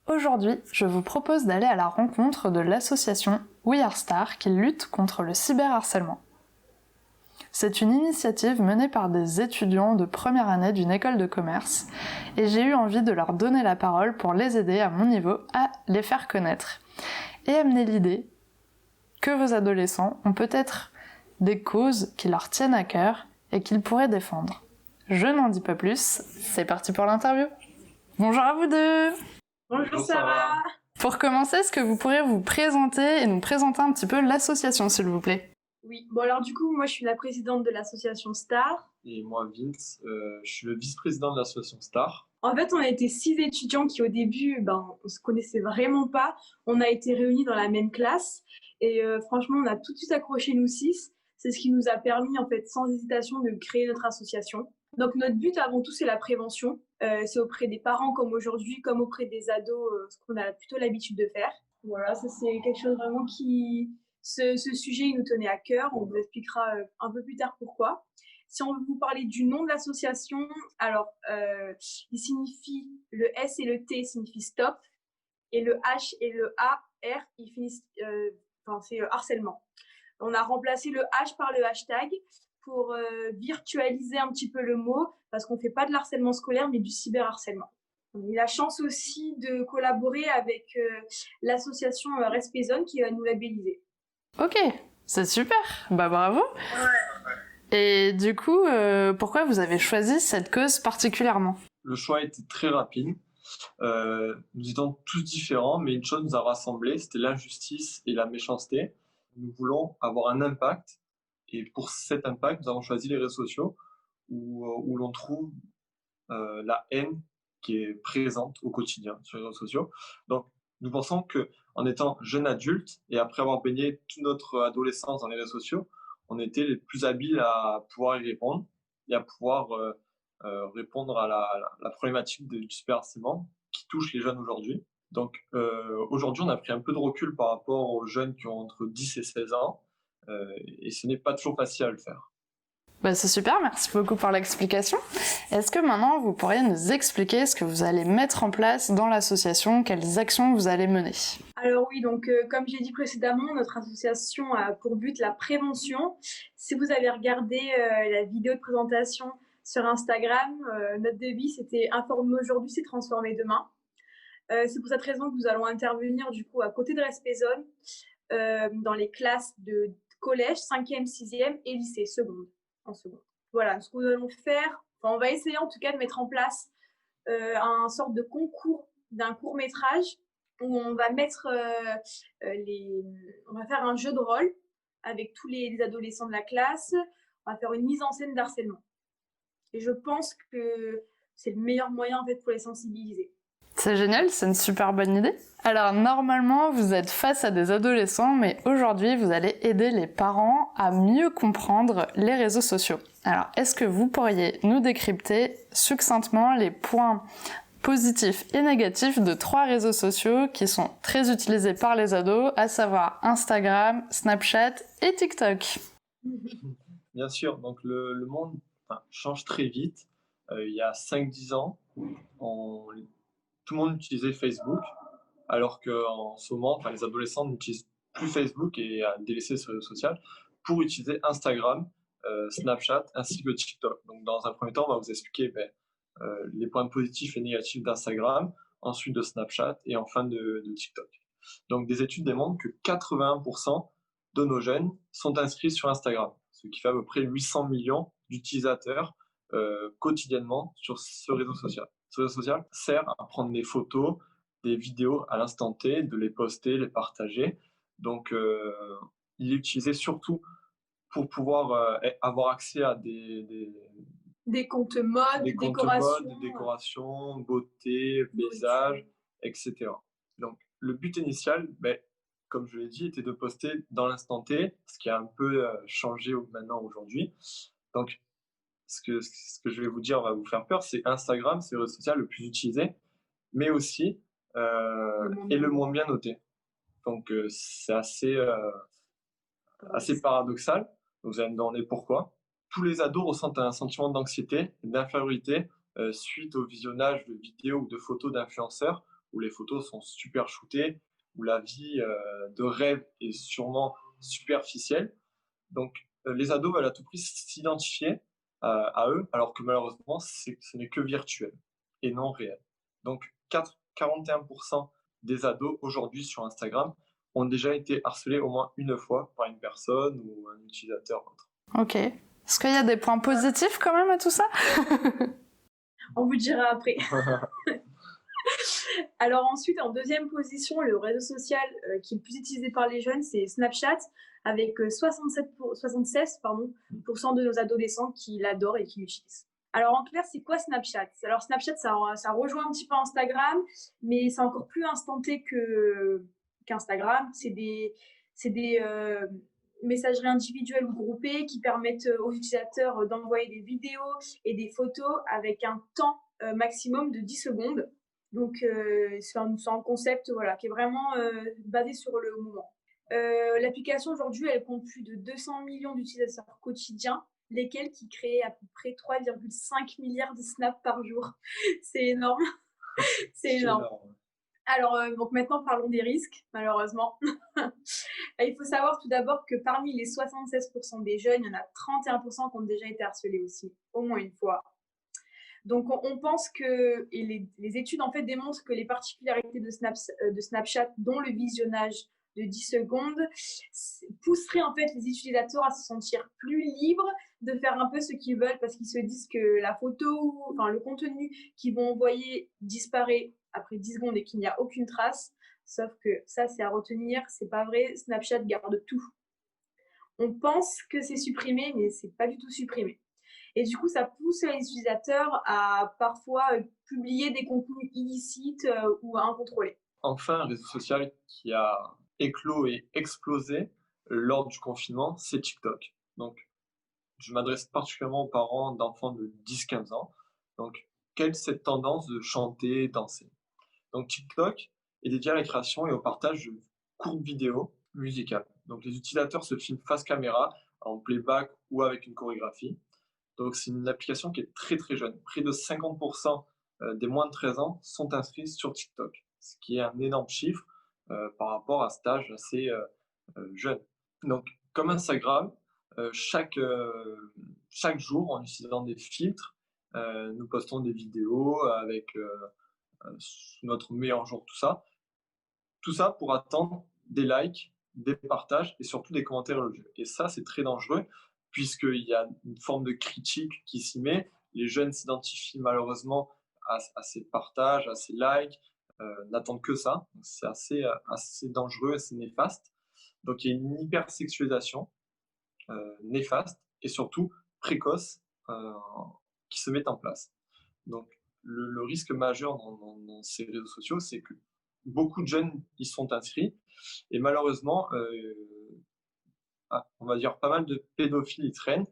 Aujourd'hui, je vous propose d'aller à la rencontre de l'association We Are Star qui lutte contre le cyberharcèlement. C'est une initiative menée par des étudiants de première année d'une école de commerce et j'ai eu envie de leur donner la parole pour les aider à mon niveau à les faire connaître et amener l'idée que vos adolescents ont peut-être des causes qui leur tiennent à cœur et qu'ils pourraient défendre. Je n'en dis pas plus, c'est parti pour l'interview. Bonjour à vous deux. Bonjour Sarah. Pour commencer, est-ce que vous pourriez vous présenter et nous présenter un petit peu l'association, s'il vous plaît? Oui, bon alors du coup, moi je suis la présidente de l'association Star. Et moi, Vince, je suis le vice-président de l'association Star. En fait, on a été 6 étudiants qui au début, on se connaissait vraiment pas. On a été réunis dans la même classe et franchement, on a tout de suite accroché nous 6. C'est ce qui nous a permis en fait, sans hésitation, de créer notre association. Donc notre but avant tout, c'est la prévention. C'est auprès des parents comme aujourd'hui, comme auprès des ados, ce qu'on a plutôt l'habitude de faire. Voilà, ça c'est quelque chose vraiment qui... Ce sujet, il nous tenait à cœur. On vous expliquera un peu plus tard pourquoi. Si on veut vous parler du nom de l'association, alors il signifie, le S et le T signifient stop, et le H et le A, R, ils finissent, c'est harcèlement. On a remplacé le H par le hashtag pour virtualiser un petit peu le mot, parce qu'on ne fait pas de l'harcèlement scolaire, mais du cyberharcèlement. On a eu la chance aussi de collaborer avec l'association Respect Zone qui va nous labelliser. Ok, c'est super, bah bravo. Et du coup, pourquoi vous avez choisi cette cause particulièrement? Le choix était très rapide. Nous étions tous différents, mais une chose nous a rassemblés, c'était l'injustice et la méchanceté. Nous voulons avoir un impact, et pour cet impact, nous avons choisi les réseaux sociaux, où l'on trouve la haine qui est présente au quotidien sur les réseaux sociaux. Donc, nous pensons qu'en étant jeune adulte, et après avoir baigné toute notre adolescence dans les réseaux sociaux, on était les plus habiles à pouvoir y répondre et à pouvoir répondre à la problématique du cyberharcèlement qui touche les jeunes aujourd'hui. Donc aujourd'hui, on a pris un peu de recul par rapport aux jeunes qui ont entre 10 et 16 ans et ce n'est pas toujours facile à le faire. Bah c'est super, merci beaucoup pour l'explication. Est-ce que maintenant vous pourriez nous expliquer ce que vous allez mettre en place dans l'association, quelles actions vous allez mener? Alors oui, donc comme j'ai dit précédemment, notre association a pour but la prévention. Si vous avez regardé la vidéo de présentation sur Instagram, notre devise c'était informer aujourd'hui, c'est transformer demain. C'est pour cette raison que nous allons intervenir du coup à côté de Respect Zone dans les classes de collège, 5e, 6e et lycée seconde. En seconde. Voilà, ce que nous allons faire, on va essayer en tout cas de mettre en place un sorte de concours d'un court-métrage où on va mettre on va faire un jeu de rôle avec tous les adolescents de la classe, on va faire une mise en scène d'harcèlement. Et je pense que c'est le meilleur moyen en fait pour les sensibiliser. C'est génial, c'est une super bonne idée. Alors normalement, vous êtes face à des adolescents, mais aujourd'hui, vous allez aider les parents à mieux comprendre les réseaux sociaux. Alors, est-ce que vous pourriez nous décrypter succinctement les points positifs et négatifs de 3 réseaux sociaux qui sont très utilisés par les ados, à savoir Instagram, Snapchat et TikTok? Bien sûr, donc le monde change très vite. Il y a 5-10 ans, tout le monde utilisait Facebook, alors qu'en ce moment, les adolescents n'utilisent plus Facebook et a délaissé ce réseau social pour utiliser Instagram, Snapchat ainsi que TikTok. Donc dans un premier temps, on va vous expliquer les points positifs et négatifs d'Instagram, ensuite de Snapchat et enfin de TikTok. Donc des études démontrent que 81% de nos jeunes sont inscrits sur Instagram, ce qui fait à peu près 800 millions d'utilisateurs quotidiennement sur ce réseau social. Ce réseau social sert à prendre des photos, des vidéos à l'instant T, de les poster, les partager. Donc, il est utilisé surtout pour pouvoir avoir accès à des comptes mode, des décorations, beauté, paysage, etc. Donc, le but initial, comme je l'ai dit, était de poster dans l'instant T, ce qui a un peu changé maintenant aujourd'hui. Donc, ce que je vais vous dire va vous faire peur, c'est Instagram, c'est le réseau social le plus utilisé, mais aussi le moins bien noté. Donc c'est assez paradoxal. Donc, vous allez me demander pourquoi. Tous les ados ressentent un sentiment d'anxiété et d'infériorité suite au visionnage de vidéos ou de photos d'influenceurs où les photos sont super shootées, où la vie de rêve est sûrement superficielle. Donc, les ados veulent à tout prix s'identifier à eux, alors que malheureusement, ce n'est que virtuel et non réel. Donc, 41% des ados aujourd'hui sur Instagram ont déjà été harcelés au moins une fois par une personne ou un utilisateur autre. Ok. Est-ce qu'il y a des points positifs quand même à tout ça? On vous dira après. Alors ensuite, en deuxième position, le réseau social qui est le plus utilisé par les jeunes, c'est Snapchat, avec 76% de nos adolescents qui l'adorent et qui l'utilisent. Alors en clair, c'est quoi Snapchat? Alors Snapchat, ça rejoint un petit peu Instagram, mais c'est encore plus instanté qu'Instagram. C'est des messageries individuelles ou groupées qui permettent aux utilisateurs d'envoyer des vidéos et des photos avec un temps maximum de 10 secondes. Donc, c'est un concept qui est vraiment basé sur le moment. L'application aujourd'hui, elle compte plus de 200 millions d'utilisateurs quotidiens, lesquels qui créent à peu près 3,5 milliards de snaps par jour. C'est énorme. C'est énorme. Alors, donc maintenant, parlons des risques, malheureusement. Il faut savoir tout d'abord que parmi les 76% des jeunes, il y en a 31% qui ont déjà été harcelés aussi, au moins une fois. Donc, on pense que, et les études en fait démontrent que les particularités de Snapchat, dont le visionnage de 10 secondes, pousseraient en fait les utilisateurs à se sentir plus libres de faire un peu ce qu'ils veulent parce qu'ils se disent que la photo, enfin le contenu qu'ils vont envoyer disparaît après 10 secondes et qu'il n'y a aucune trace. Sauf que ça, c'est à retenir, c'est pas vrai. Snapchat garde tout. On pense que c'est supprimé, mais c'est pas du tout supprimé. Et du coup, ça pousse les utilisateurs à parfois publier des contenus illicites ou incontrôlés. Enfin, un réseau social qui a éclos et explosé lors du confinement, c'est TikTok. Donc, je m'adresse particulièrement aux parents d'enfants de 10-15 ans. Donc, quelle est cette tendance de chanter, danser? Donc, TikTok est dédié à la création et au partage de courtes vidéos musicales. Donc, les utilisateurs se filment face caméra, en playback ou avec une chorégraphie. Donc, c'est une application qui est très très jeune. Près de 50% des moins de 13 ans sont inscrits sur TikTok, ce qui est un énorme chiffre par rapport à cet âge assez jeune. Donc, comme Instagram, chaque jour, en utilisant des filtres, nous postons des vidéos avec notre meilleur jour, tout ça. Tout ça pour attendre des likes, des partages et surtout des commentaires élogieux. Et ça, c'est très dangereux puisqu'il y a une forme de critique qui s'y met. Les jeunes s'identifient malheureusement à ces partages, à ces likes, n'attendent que ça. Donc, c'est assez dangereux, assez néfaste. Donc il y a une hypersexualisation néfaste et surtout précoce qui se met en place. Donc le risque majeur dans ces réseaux sociaux, c'est que beaucoup de jeunes y sont inscrits et malheureusement, on va dire pas mal de pédophiles y traînent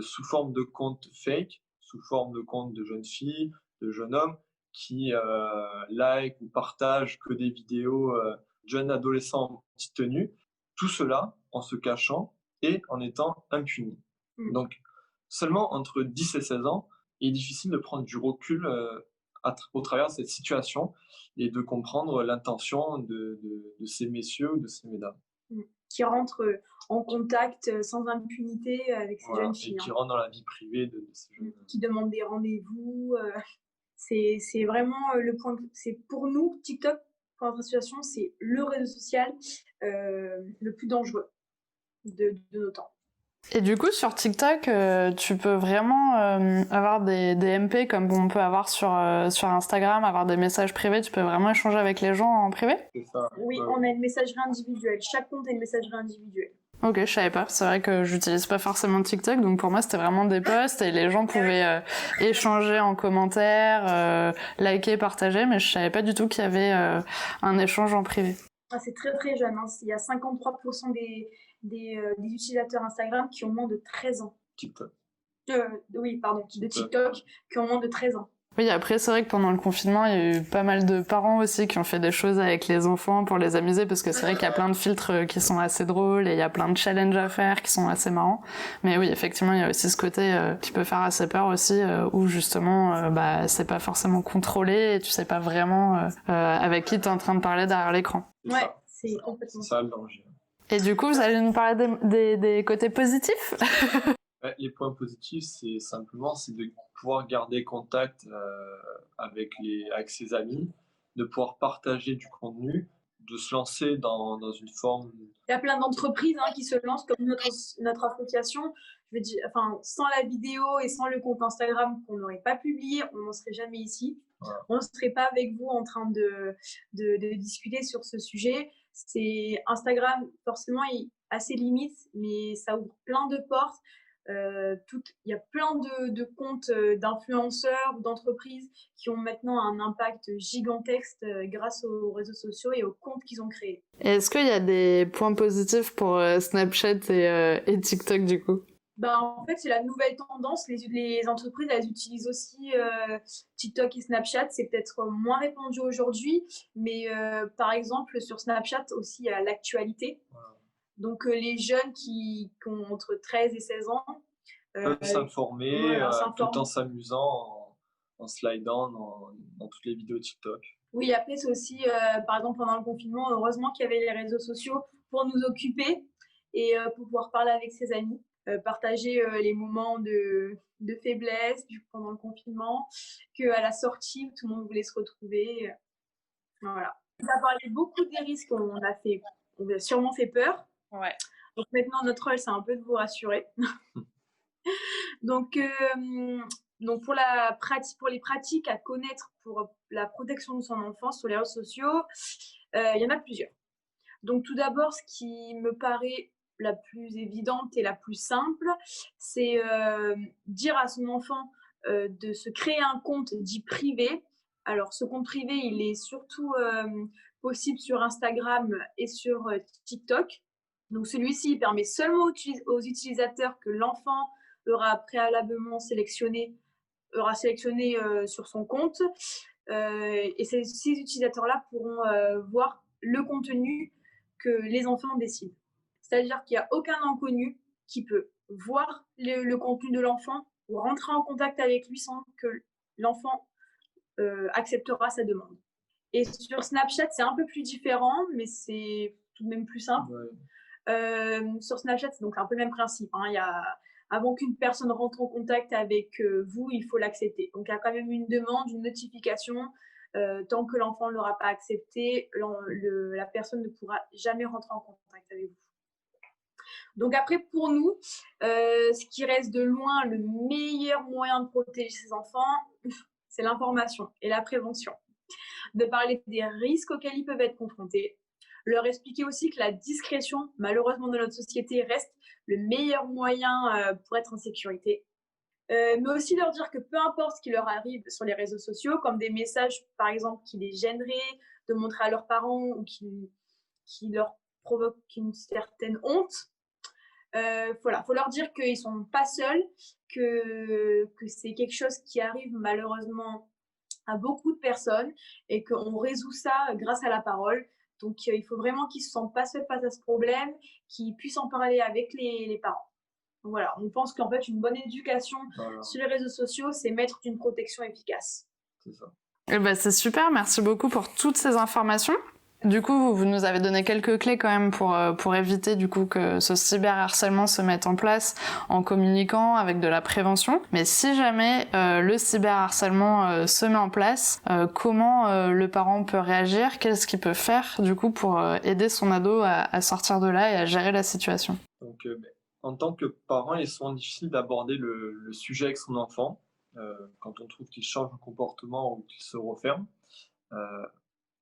sous forme de comptes fake, sous forme de comptes de jeunes filles, de jeunes hommes qui like ou partagent que des vidéos jeunes adolescents en petite tenue. Tout cela en se cachant et en étant impunis. Donc, seulement entre 10 et 16 ans, il est difficile de prendre du recul au travers de cette situation et de comprendre l'intention de ces messieurs ou de ces mesdames. Qui rentrent en contact sans impunité avec ces jeunes filles. Et qui rentrent dans la vie privée de ces jeunes. Qui demandent des rendez-vous. C'est vraiment le point. C'est pour nous, TikTok, pour notre situation, c'est le réseau social le plus dangereux de nos temps. Et du coup, sur TikTok, tu peux vraiment avoir des MP comme on peut avoir sur Instagram, avoir des messages privés, tu peux vraiment échanger avec les gens en privé? C'est ça. Oui, on a une messagerie individuelle. Chaque compte a une messagerie individuelle. Ok, je savais pas. C'est vrai que j'utilise pas forcément TikTok, donc pour moi c'était vraiment des posts et les gens pouvaient échanger en commentaire, liker, partager, mais je savais pas du tout qu'il y avait un échange en privé. C'est très très jeune, hein. Il y a 53% des utilisateurs Instagram qui ont moins de 13 ans. TikTok. De TikTok qui ont moins de 13 ans. Oui, après, c'est vrai que pendant le confinement, il y a eu pas mal de parents aussi qui ont fait des choses avec les enfants pour les amuser, parce que c'est vrai qu'il y a plein de filtres qui sont assez drôles et il y a plein de challenges à faire qui sont assez marrants. Mais oui, effectivement, il y a aussi ce côté qui peut faire assez peur aussi, où justement, c'est pas forcément contrôlé et tu sais pas vraiment avec qui t'es en train de parler derrière l'écran. Ouais, c'est complètement ça le danger. Et du coup, vous allez nous parler des côtés positifs? Les points positifs, c'est de pouvoir garder contact avec ses amis, de pouvoir partager du contenu, de se lancer dans une forme. Il y a plein d'entreprises qui se lancent comme notre association. Je veux dire, enfin, sans la vidéo et sans le compte Instagram qu'on n'aurait pas publié, on n'en serait jamais ici. Voilà. On ne serait pas avec vous en train de discuter sur ce sujet. C'est Instagram, forcément, il a ses limites, mais ça ouvre plein de portes. Il y a plein de comptes d'influenceurs ou d'entreprises qui ont maintenant un impact gigantesque grâce aux réseaux sociaux et aux comptes qu'ils ont créés. Et est-ce qu'il y a des points positifs pour Snapchat et TikTok du coup? En fait, c'est la nouvelle tendance. Les entreprises, elles utilisent aussi TikTok et Snapchat. C'est peut-être moins répandu aujourd'hui, mais par exemple, sur Snapchat aussi, il y a l'actualité. Wow. Donc, les jeunes qui ont entre 13 et 16 ans peuvent s'informer tout en s'amusant, en slidant dans toutes les vidéos TikTok. Oui, après, c'est aussi, par exemple, pendant le confinement, heureusement qu'il y avait les réseaux sociaux pour nous occuper et pour pouvoir parler avec ses amis. Partager les moments de faiblesse pendant le confinement, qu'à la sortie où tout le monde voulait se retrouver. Voilà. Ça a parlé beaucoup des risques, on a sûrement fait peur. Ouais. Donc maintenant, notre rôle, c'est un peu de vous rassurer. Donc pour les pratiques à connaître pour la protection de son enfant sur les réseaux sociaux, il y en a plusieurs. Donc tout d'abord, ce qui me paraît la plus évidente et la plus simple, c'est dire à son enfant de se créer un compte dit privé. Alors ce compte privé, il est surtout possible sur Instagram et sur TikTok. Donc celui-ci, il permet seulement aux utilisateurs que l'enfant aura préalablement sélectionné sur son compte. Et ces utilisateurs-là pourront voir le contenu que les enfants décident. C'est-à-dire qu'il n'y a aucun inconnu qui peut voir le contenu de l'enfant ou rentrer en contact avec lui sans que l'enfant acceptera sa demande. Et sur Snapchat, c'est un peu plus différent, mais c'est tout de même plus simple. Ouais. Sur Snapchat, c'est donc un peu le même principe. Avant qu'une personne rentre en contact avec vous, il faut l'accepter. Donc, il y a quand même une demande, une notification. Tant que l'enfant ne l'aura pas accepté, la personne ne pourra jamais rentrer en contact avec vous. Donc après, pour nous, ce qui reste de loin le meilleur moyen de protéger ses enfants, c'est l'information et la prévention. De parler des risques auxquels ils peuvent être confrontés, leur expliquer aussi que la discrétion, malheureusement dans notre société, reste le meilleur moyen pour être en sécurité. Mais aussi leur dire que peu importe ce qui leur arrive sur les réseaux sociaux, comme des messages par exemple qui les gêneraient de montrer à leurs parents ou qui leur provoquent une certaine honte, voilà, faut leur dire qu'ils sont pas seuls, que c'est quelque chose qui arrive malheureusement à beaucoup de personnes et qu'on résout ça grâce à la parole. Donc il faut vraiment qu'ils se sentent pas seuls face à ce problème, qu'ils puissent en parler avec les parents. Donc voilà, on pense qu'en fait, une bonne éducation sur les réseaux sociaux, c'est mettre une protection efficace. C'est ça. C'est super, merci beaucoup pour toutes ces informations. Du coup, vous nous avez donné quelques clés quand même pour éviter du coup que ce cyberharcèlement se mette en place en communiquant avec de la prévention. Mais si jamais le cyberharcèlement se met en place, comment le parent peut réagir? Qu'est-ce qu'il peut faire du coup pour aider son ado à sortir de là et à gérer la situation? Donc, en tant que parent, il est souvent difficile d'aborder le sujet avec son enfant quand on trouve qu'il change de comportement ou qu'il se referme.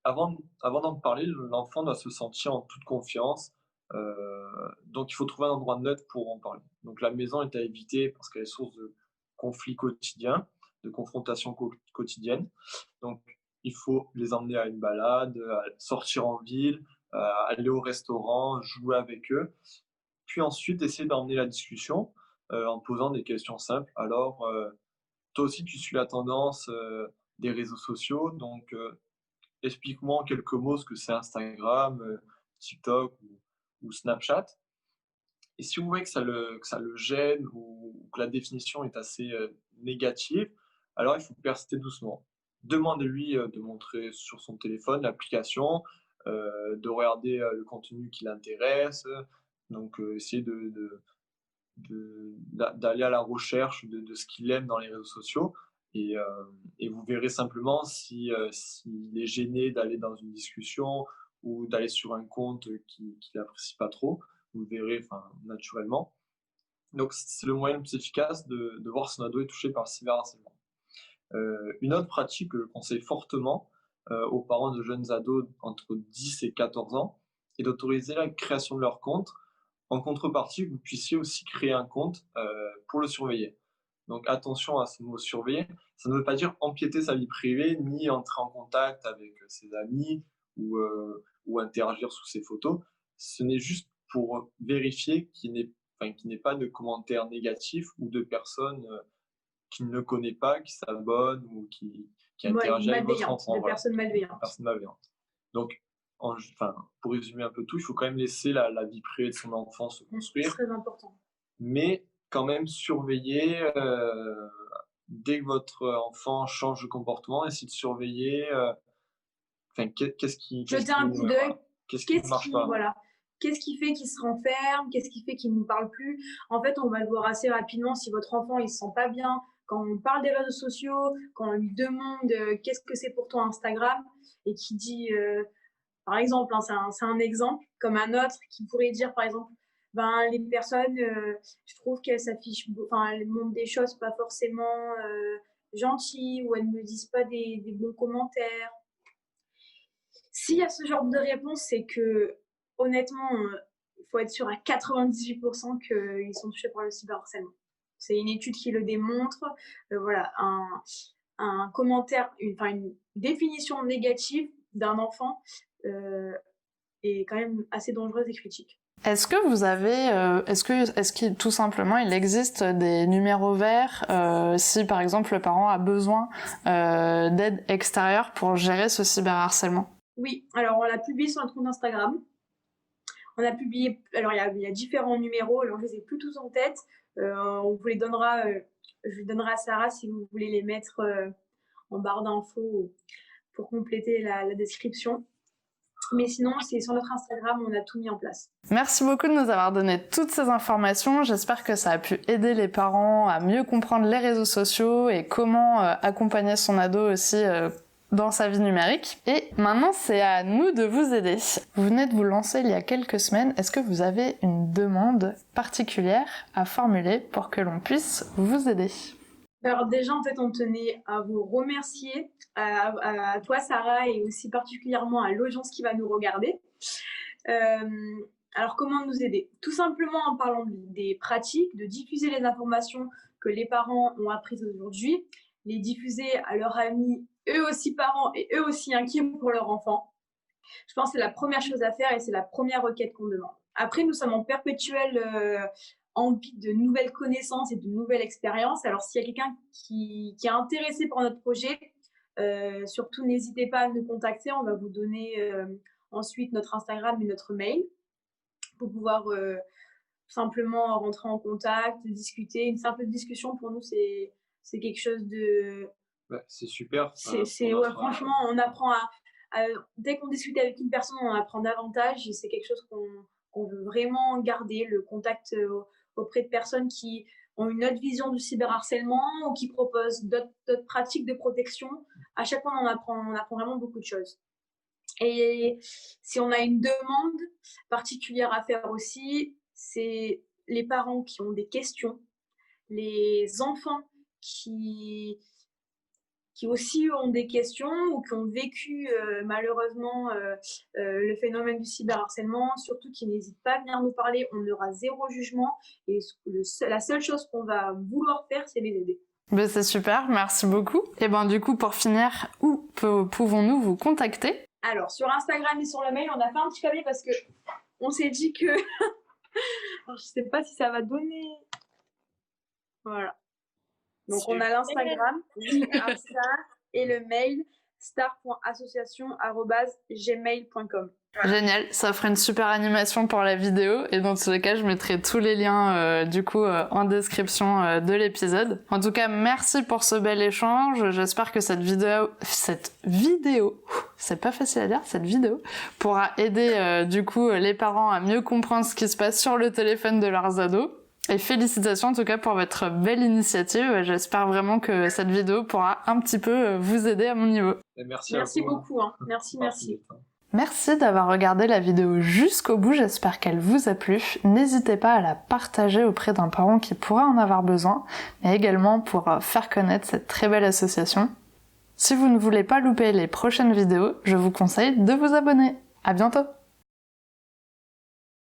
Avant d'en parler, l'enfant doit se sentir en toute confiance. Donc, il faut trouver un endroit neutre pour en parler. Donc, la maison est à éviter parce qu'elle est source de conflits quotidiens, de confrontations quotidiennes. Donc, il faut les emmener à une balade, sortir en ville, aller au restaurant, jouer avec eux. Puis ensuite, essayer d'emmener la discussion en posant des questions simples. Alors, toi aussi, tu suis la tendance des réseaux sociaux, donc explique-moi en quelques mots ce que c'est Instagram, TikTok ou Snapchat. Et si vous voyez que ça le gêne ou que la définition est assez négative, alors il faut persister doucement. Demandez-lui de montrer sur son téléphone l'application, de regarder le contenu qui l'intéresse. Donc, essayez d'aller à la recherche de ce qu'il aime dans les réseaux sociaux. Et vous verrez simplement s'il est gêné d'aller dans une discussion ou d'aller sur un compte qu'il n'apprécie pas trop. Vous le verrez naturellement. Donc, c'est le moyen le plus efficace de voir si son ado est touché par le cyberharcèlement. Une autre pratique que je conseille fortement aux parents de jeunes ados entre 10 et 14 ans est d'autoriser la création de leur compte en contrepartie que vous puissiez aussi créer un compte pour le surveiller. Donc attention à ce mot surveiller, ça ne veut pas dire empiéter sa vie privée ni entrer en contact avec ses amis ou interagir sous ses photos. Ce n'est juste pour vérifier qu'il n'ait pas de commentaires négatifs ou de personnes qu'il ne connaît pas, qui s'abonnent ou qui interagissent avec votre enfant. De personnes malveillantes. Personnes malveillantes. Donc, pour résumer un peu tout, il faut quand même laisser la vie privée de son enfant se construire. C'est très important. Mais quand même surveiller, dès que votre enfant change de comportement, essayez de surveiller qu'est-ce qui jeter un coup d'œil. Qu'est-ce qui ne marche pas. Voilà. Qu'est-ce qui fait qu'il se renferme? Qu'est-ce qui fait qu'il ne nous parle plus? En fait, on va le voir assez rapidement si votre enfant ne se sent pas bien. Quand on parle des réseaux sociaux, quand on lui demande qu'est-ce que c'est pour toi Instagram et qui dit, par exemple, c'est un exemple, comme un autre qui pourrait dire, par exemple, les personnes, je trouve qu'elles elles montrent des choses pas forcément gentilles ou elles ne me disent pas des bons commentaires. S'il y a ce genre de réponse, c'est que, honnêtement, il faut être sûr à 98% qu'ils sont touchés par le cyberharcèlement. C'est une étude qui le démontre. Voilà, un commentaire, une définition négative d'un enfant est quand même assez dangereuse et critique. Est-ce que vous avez, est-ce qu'il tout simplement il existe des numéros verts si par exemple le parent a besoin d'aide extérieure pour gérer ce cyberharcèlement? Oui, alors on l'a publié sur notre compte Instagram. On a publié, alors il y a différents numéros, alors je les ai plus tous en tête. On vous les donnera, je les donnerai à Sarah si vous voulez les mettre en barre d'infos pour compléter la description. Mais sinon, c'est sur notre Instagram, on a tout mis en place. Merci beaucoup de nous avoir donné toutes ces informations. J'espère que ça a pu aider les parents à mieux comprendre les réseaux sociaux et comment accompagner son ado aussi dans sa vie numérique. Et maintenant, c'est à nous de vous aider. Vous venez de vous lancer il y a quelques semaines. Est-ce que vous avez une demande particulière à formuler pour que l'on puisse vous aider ? Alors déjà, en fait, on tenait à vous remercier, à toi, Sarah, et aussi particulièrement à l'audience qui va nous regarder. Alors, comment nous aider? Tout simplement en parlant des pratiques, de diffuser les informations que les parents ont apprises aujourd'hui, les diffuser à leurs amis, eux aussi parents et eux aussi inquiets pour leur enfant. Je pense que c'est la première chose à faire et c'est la première requête qu'on demande. Après, nous sommes en perpétuelle envie de nouvelles connaissances et de nouvelles expériences. Alors, s'il y a quelqu'un qui est intéressé par notre projet, surtout n'hésitez pas à nous contacter. On va vous donner ensuite notre Instagram et notre mail pour pouvoir simplement rentrer en contact, discuter. Une simple discussion, pour nous, c'est quelque chose de... Ouais, c'est super. Franchement, on apprend dès qu'on discute avec une personne, on apprend davantage et c'est quelque chose qu'on veut vraiment garder, le contact auprès de personnes qui ont une autre vision du cyberharcèlement ou qui proposent d'autres pratiques de protection. À chaque fois, on apprend vraiment beaucoup de choses. Et si on a une demande particulière à faire aussi, c'est les parents qui ont des questions, les enfants qui aussi ont des questions ou qui ont vécu malheureusement le phénomène du cyberharcèlement, surtout qui n'hésitent pas à venir nous parler. On aura zéro jugement et la seule chose qu'on va vouloir faire, c'est les aider. Ben c'est super, merci beaucoup. Et du coup, pour finir, où pouvons-nous vous contacter? Alors, sur Instagram et sur le mail, on a fait un petit papier parce que on s'est dit que... Alors, je sais pas si ça va donner... Voilà. Donc, on a l'Instagram, WeAreStar, et le mail star.association@gmail.com. Génial, ça ferait une super animation pour la vidéo et dans tous les cas je mettrai tous les liens en description de l'épisode. En tout cas merci pour ce bel échange, j'espère que cette vidéo, c'est pas facile à dire, cette vidéo pourra aider les parents à mieux comprendre ce qui se passe sur le téléphone de leurs ados. Et félicitations en tout cas pour votre belle initiative, j'espère vraiment que cette vidéo pourra un petit peu vous aider à mon niveau. Et merci beaucoup, hein. Merci. Merci d'avoir regardé la vidéo jusqu'au bout, j'espère qu'elle vous a plu. N'hésitez pas à la partager auprès d'un parent qui pourra en avoir besoin, mais également pour faire connaître cette très belle association. Si vous ne voulez pas louper les prochaines vidéos, je vous conseille de vous abonner. À bientôt!